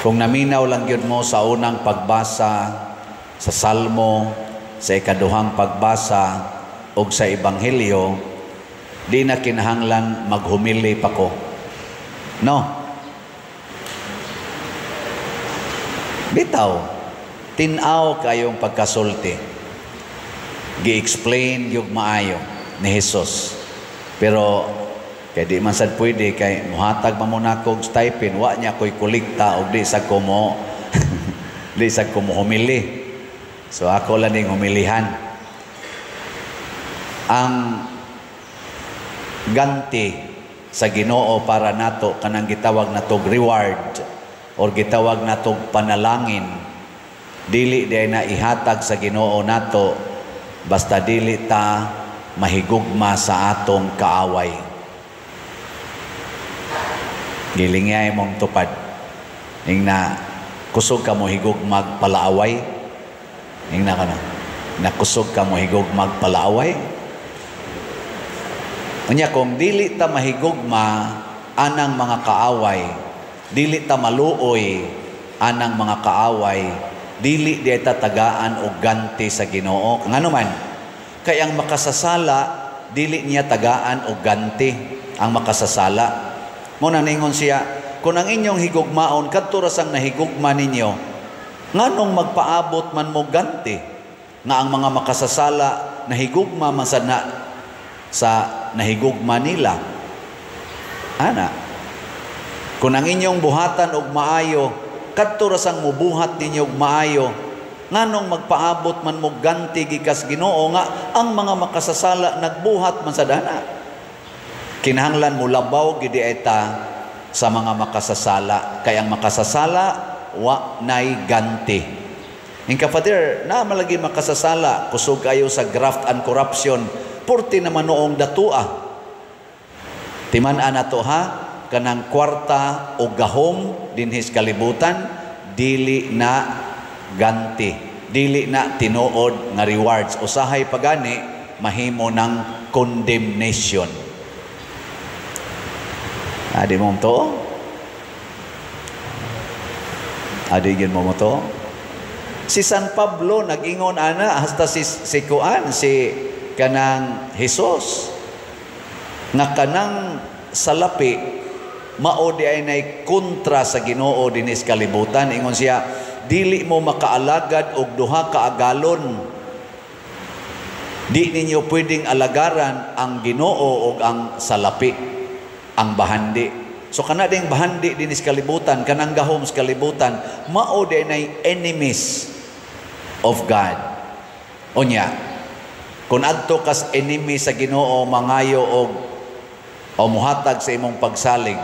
Kung naminaw lang yun mo sa unang pagbasa sa Salmo, sa ikaduhang pagbasa o sa Ebanghelyo, di na kinahanglan maghumili pa ko. No? Bitaw, tinaw kayong pagkasulti. Gi-explain yung maayo ni Jesus. Pero kaya di man sad pwede kay muhatag mamuna kong stipend, wa niya ko'y kulikta o di sa kumo di sa kumo humili. So ako lang yung humilihan. Ang ganti sa Ginoo para nato kanang gitawag natog reward or gitawag natog panalangin, dili di na ihatag sa Ginoo nato basta dili ta mahigugma sa atong kaaway. Gilingay mong tupad. Ning na kusog ka mo higugmag palaaway. Ning na kana. Nakusog ka mo higugmag palaaway. Unya kung dili ta mahigugma anang mga kaaway, dili ta maluoy anang mga kaaway, dili di ta tagaan og ganti sa Ginoo. Ngano man? Kay ang makasasala dili niya tagaan og ganti ang makasasala. Mo na ningon siya, kung ang inyong higugmaon kadto ra sang nahigugma ninyo, nganong magpaabot man mo ganti nga ang mga makasasala nahigugma man sa nahigugma nila. Ana, kung ang inyong buhatan og maayo kadto ra sang mubuhat ninyo og maayo, nganong magpaabot man mo ganti gikas Ginoo nga ang mga makasasala nagbuhat man sa dana. Kinahanglan mo labaw gidi eta sa mga makasasala, kay ang makasasala wa nay ganti. Ing kapatid, na malagi makasasala kusog kayo sa graft and corruption, porti naman noong datua. Timan-an nato ha, kanang kwarta o gahom dinhis kalibutan, dili na ganti, dili na tinuod nga rewards. Usahay pagani mahimo ng condemnation. Adi mo to? Adi yun mo to? Si San Pablo nag-ingon ana hasta si Kuan, si kanang Jesus nga kanang salapi mao di ay nay kontra sa Ginoo dinis kalibutan. Ingon siya, dili mo makaalagad og duha ka agalon, di ninyo pwedeng alagaran ang Ginoo og ang salapi, ang bahandi. So kana ding bahandi dinis kalibutan, kanang gahom sa kalibutan, mao di nay enemies of God. Unya, kung adto kas enemy sa Ginoo mangayo o muhatag sa imong pagsalig,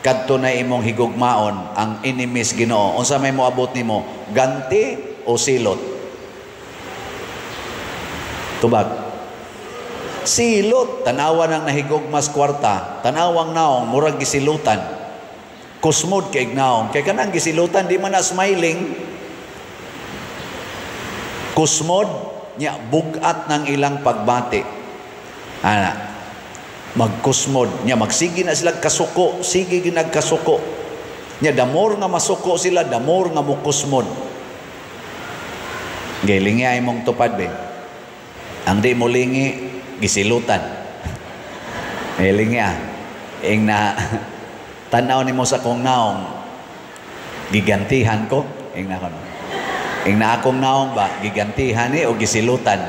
kadto na imong higugmaon ang enemies Ginoo, unsa may moabot nimo, ganti o silot? Tubag. Silot, tanawa ng nahigugmas kwarta, tanawang naong murag gisilutan, kusmod kay naong, kay kanang gisilutan di man na smiling, kusmod nya bugat ng ilang pagbati. Ana, magkusmod nya, magsige na sila kasuko, sige ginagkasuko nya, damor nga masuko sila, damor nga mukusmod. Gilingi ay mong tupad be, ang di mo lingi gisilutan. Gilingi ing na tanaw ni mo sa kong naong gigantihan ko, ing na kono, ing na akong naong ba gigantihan ni o gisilutan.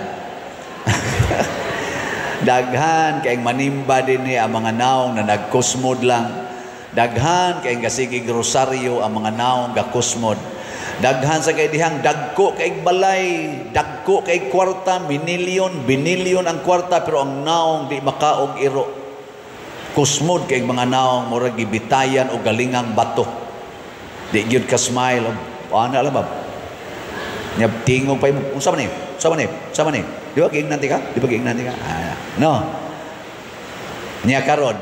Daghan kay manimba din ni ang mga naong na nagkusmod lang. Daghan kay gasigi rosaryo ang mga naong gakusmod. Daghan sa kay dihang dagko kay balay, dagko kay kwarta, binilyon ang kwarta, pero ang naong di makaog iro. Kusmod kay mga naong murag gibitayan o galingang bato. Di gyud ka smile, ana alam ba? Nya tingog pa mo, unsa man ni? Sama ni. Di ba giingnan ka? No. Nya karon,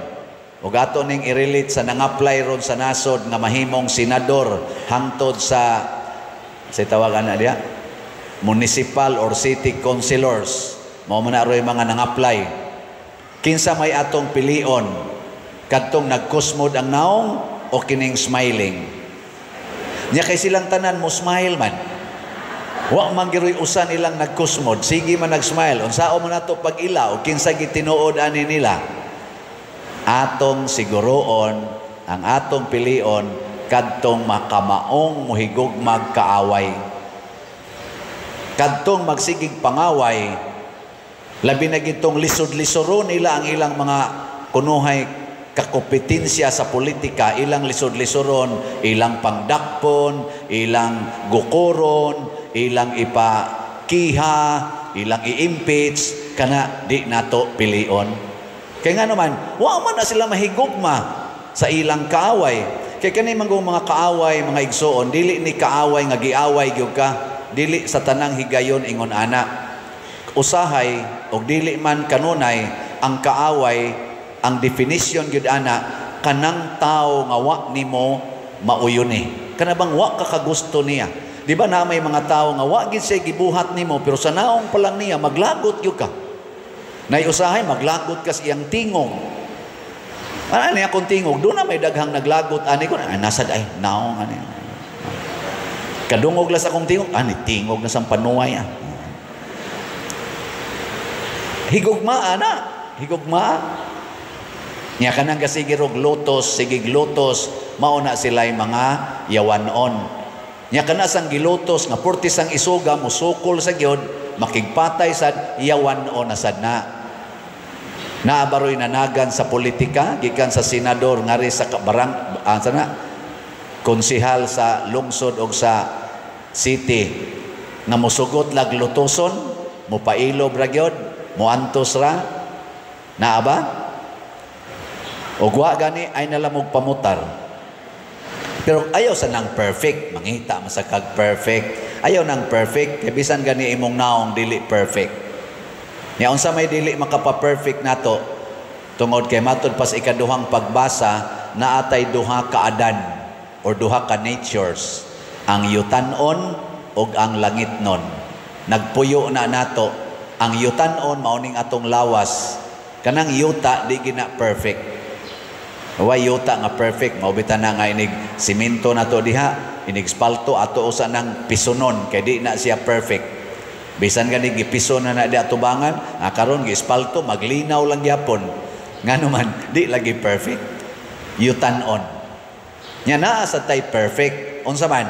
ug ato ning i-relate sa nang-apply ron sa nasod nga mahimong senador hangtod sa tawagan na diya, municipal or city councilors. Mao man na roy mga nang-apply. Kinsa may atong pilion? Kadtong nagkusmod ang naong o kining smiling? Nya kay silang tanan mo smile man. Wa man giroy usan ilang nagkusmod, sige man nag-smile. Unsao man nato pag ila o kinsa gitinuod ani nila. Atong siguroon, ang atong pilion kadtong makamaong muhigugmag kaaway. Kadtong magsigig pangaway, labi na gitong lisod-lisoro nila ang ilang mga kunuhay kakompetensya sa politika, ilang lisod-lisoron, ilang pangdakpon, ilang gukoron, ilang ipakiha, ilang i-impeach, kana di nato pilion. Kaya nga naman, wa man na sila mahigugma sa ilang kaaway. Kaya kani manggong mga kaaway, mga igsoon, dili ni kaaway nga giaway gyud ka, dili sa tanang higayon ingon ana. Usahay og dili man kanunay ang kaaway, ang definition gyud ana kanang tao nga wa nimo mauyoni. Kana bang wa ka kagusto niya. Di ba na may mga tao nga wa gid siya gibuhat nimo pero sa naong pa lang niya maglagot gyud ka. Nay usahay maglagot ka sa iyang tingog. Ano niya kung tingog? Doon na may daghang naglagot. Ani ko na, nasad ay, naong ani. Kadungog lang sa kong tingog. Ani, tingog na sa panuway. Higugma, ana. Higugma. Nya ka nang kasigir og lotos, sigig lotos, mauna sila'y mga yawanon. Nya ka na sang gilotos, nga purtis ang isuga, musukol sa gyod, makigpatay sad, yawanon na sad na. Naabaroy nanagan sa politika, gikan sa senador, ngari sa barang, konsihal sa lungsod o sa city, nga musugot lag lutoson, mupailob ra gyud, muantos ra, naaba? O wa gani ay nalamog pamutar. Pero ayaw sa nang perfect, mangita masakag perfect. Ayaw nang perfect, kay bisan gani imong naong dili perfect. Nya unsa may dili makapa-perfect nato tungod kay matud pas ikaduhang pagbasa naatay duha ka adan or duha ka natures, ang yutan-on ug ang langitnon. Nagpuyo na nato ang yutan-on mauning atong lawas, kanang yuta di gina perfect. Wa yuta nga perfect, maubitan na nga inig simento nato diha, inig spalto ato usa nang pisonon kay di na siya perfect. Bisan gani gipiso na di atubangan, karon gispalto maglinaw lang gyapon. Ngano man di lagi perfect. Yutan-on. Nya naa sa tay perfect. Unsa man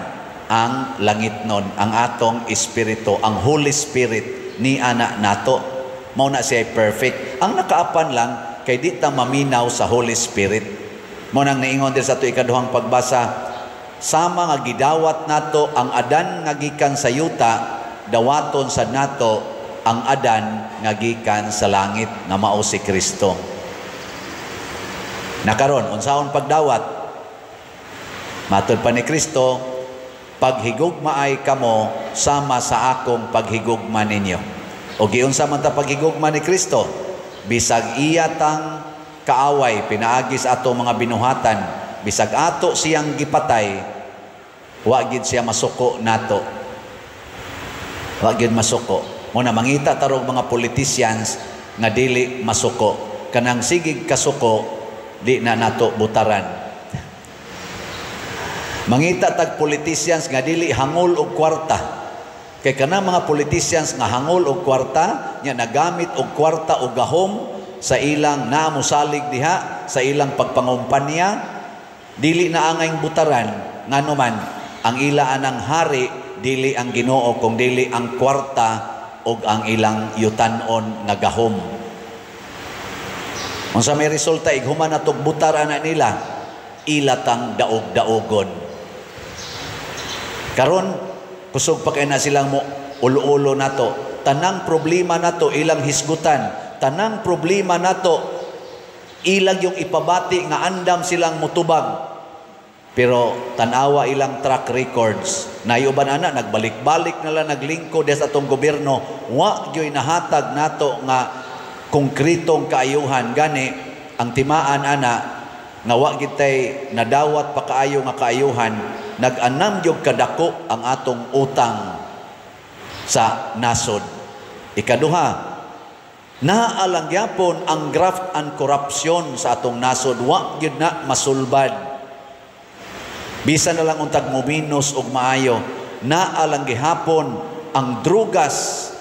ang langitnon, ang atong espiritu, ang Holy Spirit ni ana nato. Mao na siya perfect. Ang nakaapan lang kay di ta maminaw sa Holy Spirit. Mao nang niingon din sa ato ikaduhang pagbasa, sama nga gidawat nato ang adan nga gikan sa yuta, dawaton sa nato ang adan nga gikan sa langit nga mao si Kristo. Nakaron unsaon pagdawat? Matud pa ni Kristo, paghigugma ay kamo sama sa akong paghigugma ninyo. O giunsa man ta paghigugma ni Kristo? Bisag iya tang kaaway pinaagi sa ato mga binuhatan, bisag ato siyang gipatay, wa gid siya masuko nato. Wa gyud masuko. Muna mangita tarog mga politicians nga dili masuko. Kanang sigig kasuko di na nato butaran. Mangita tag politicians nga dili hangol og kwarta. Kay kanang mga politicians nga hangol og kwarta, nya nagamit og kwarta og gahom sa ilang naamusalig diha, sa ilang pagpangumpanya, dili na angay butaran. Ngano man ang ila anang hari dili ang Ginoo kung dili ang kwarta og ang ilang yutan-on nga gahom. Unsa may resulta ighuman natog butar ana nila, ilatang daog-daogon. Karon kusog pa kay na silang mo ulo-ulo nato. Tanang problema nato ilang hisgutan, tanang problema nato ilang yung ipabati nga andam silang mutubag. Pero tanawa ilang track records, nayuban ana nagbalik-balik na lang naglingkod sa atong gobyerno, wa gyoy nahatag nato nga konkretong kaayuhan. Gani ang timaan ana nga wa gitay nadawat pa kaayo nga kaayuhan, nag-anam gyud kadako ang atong utang sa nasod. Ikaduha, naalang gyapon ang graft and corruption sa atong nasod, wa gyud na masulbad. Bisa na lang untag muminos og maayo, naa lang gihapon ang drugas,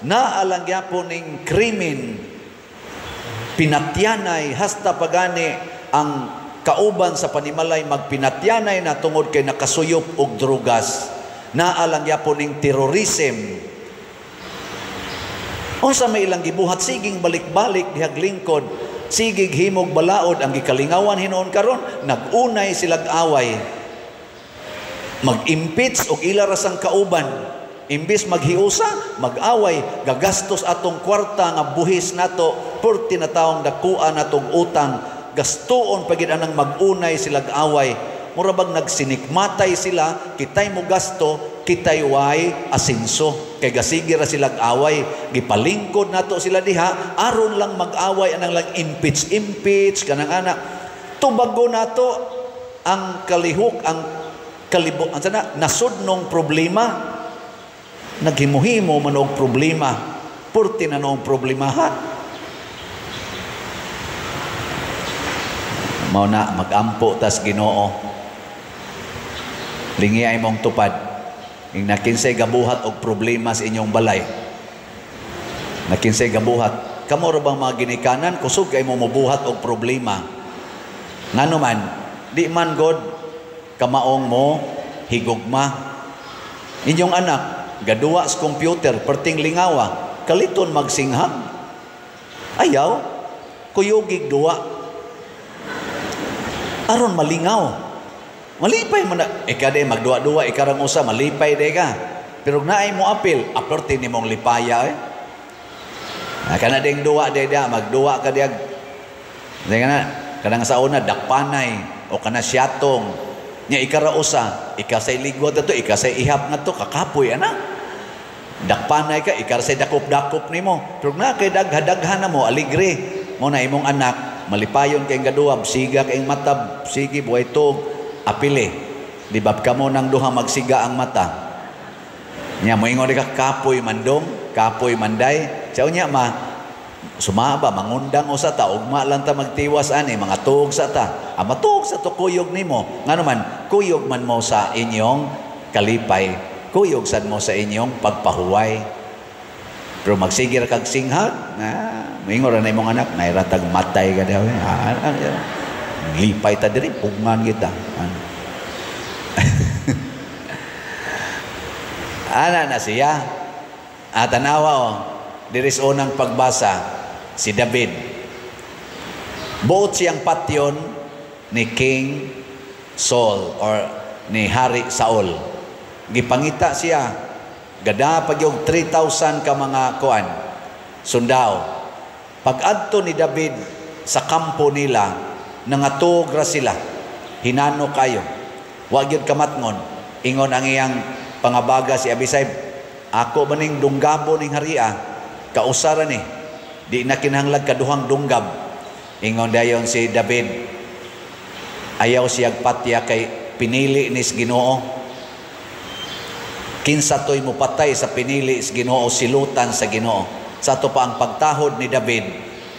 naa lang gihapon ning krimen, pinatyanay, hasta pagani ang kauban sa panimalay magpinatyanay na tungod kay nakasuyop og drugas, naa lang gihapon ning terrorism. Unsa may ilang gibuhat, siging balik-balik dihag lingkod, sigig himog balaod ang gikalingawan hinuon karon, nagunay silag away, mag-impeach og ila rasang kauban, imbis maghiusa, mag-away, gagastos atong kwarta nga buhis nato, 40 na taong dakuan natong utang, gastuon pagid anang mag-unay silag away. Mura bang nagsinikmatay sila, kitay mo gasto, kitay way asinso, kay gasigi ra silag away, gipalingkod nato sila diha, aron lang mag-away, anang lang impeach kanang ana. Tubago nato ang kalihok, ang kalibo, ang sana, nasudnong problema, naghimuhimo man og problema, purti na noong problemahan. Mao na magampo tas Ginoo, lingi ay mong tupad. Ing nakinsay gabuhat og problema sa inyong balay, nakinsay gabuhat, kamo ra bang mga ginikanan kusog kay mo mobuhat og problema? Ngano man, di man god kamaong mo higugma. Inyong anak gaduwa sa computer, perting lingawa, kaliton magsinghag, ayaw kuyogig duwa aron malingaw. Malipay mo na, ikade magduwa-duwa, ikarang usa, malipay de ka. Pero naay mo apil, aperti ni mong lipaya eh. Kana ding duwa de da, magduwa ka diag. Kanang sa una, dakpanay, o kana siyatong. Nya ikara usa, ikasay ligwat na to, ikasay ihap na to, kakapoy, ana. Dakpanay ka, ikasay dakop-dakop ni mo. Pero na kay dagha-dagha na mo, aligre. Mo na imong anak, malipayon kayong gaduwa, siga kayong matab, sige, buhay tog, apili, di bab kamo nang duha magsiga ang mata. Nya moingon ka kapoy mandong, kapoy manday. Saw nya sumaba mangundang usa ta ugma lang ta magtiwas ani mga tuog sa ta. Matug sa to kuyog nimo. Ngano man kuyog man mo sa inyong kalipay, kuyog sad mo sa inyong pagpahuway. Pero magsigir kag singhag, moingon ra na imong anak, nairatag matay ka daw. Lipay ta diri, pungan kita. Ana na siya. Tanawa diris unang pagbasa, si David. Buot siyang patyon ni King Saul or ni Hari Saul. Gipangita siya. Gada pag yung 3,000 ka mga kuan, sundao. Pag-adto ni David sa kampo nila, nangatog ra sila, hinano kayo, wag yun kamatngon. Ingon ang iyang pangabaga si Abisay, ako maning dunggabo ning haria, kausara ni, di na kinahanglag kaduhang dunggab. Ingon dayon si David, ayaw siyag patya kay pinili nis Ginoo. Kinsa to'y mupatay sa pinili sa Ginoo, silutan sa Ginoo. Sa to pa ang pagtahod ni David,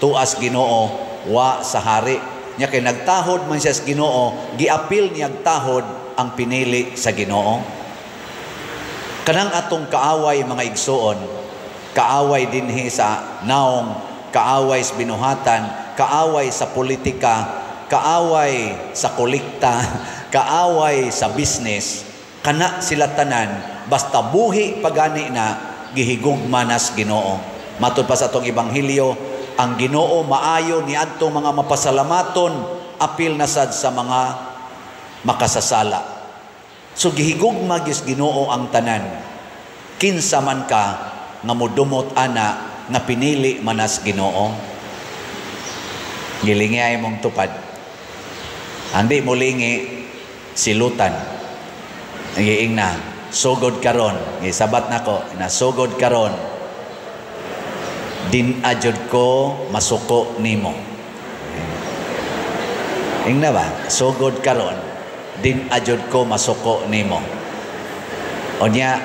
tuas Ginoo, wa sa hari. Nya kay nagtahod man siya sa Ginoo, giapil niya tahod ang pinili sa Ginoo. Kanang atong kaaway mga igsoon, kaaway dinhi sa naong, kaaway sa binuhatan, kaaway sa politika, kaaway sa kolekta, kaaway sa business, kana sila tanan, basta buhi pagani na gihigugma nas Ginoo. Matud pa sa atong ebanghelyo, ang Ginoo maayo ni adtong mga mapasalamaton, apil na sad sa mga makasasala. So gihigugma gis Ginoo ang tanan. Kinsa man ka nga modumot ana nga pinili manas Ginoo. Gilingay mong tupad. Andi mo lingi silutan. Ngiing na sugod karon, gisabat nako na sugod karon. Din ajud ko masuko nimo. Ingna ba? Sugod karon, din ajud ko masuko nimo. Onya,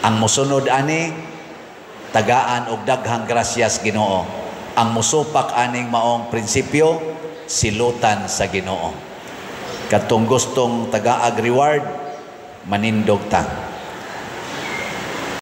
ang musunod ani, tagaan og daghang grasyas Ginoo. Ang musupak aning maong prinsipyo, silutan sa Ginoo. Katong gustong tagaag reward, manindog ta.